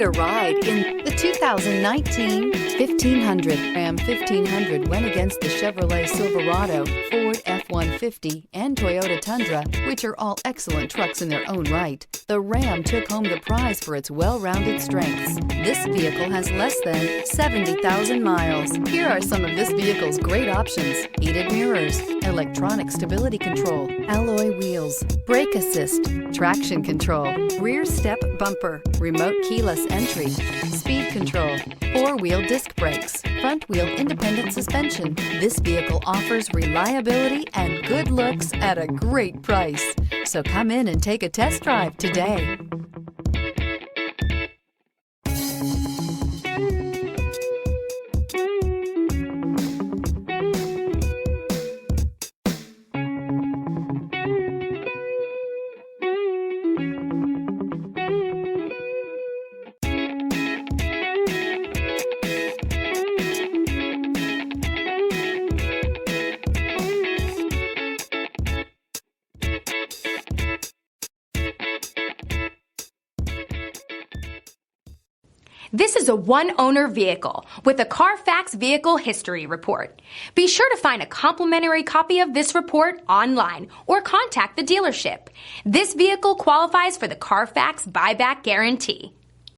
a ride in the 2019 1500. Ram 1500 went against the Chevrolet Silverado, Ford F-150, and Toyota Tundra, which are all excellent trucks in their own right. The Ram took home the prize for its well-rounded strengths. This vehicle has less than 70,000 miles. Here are some of this vehicle's great options: heated mirrors, electronic stability control, alloy wheels, brake assist, traction control, rear step bumper, remote keyless entry, speed control, four-wheel disc brakes, front-wheel independent suspension. This vehicle offers reliability and good looks at a great price. So come in and take a test drive today. This is a one-owner vehicle with a CARFAX Vehicle History Report. Be sure to find a complimentary copy of this report online or contact the dealership. This vehicle qualifies for the CARFAX Buyback Guarantee.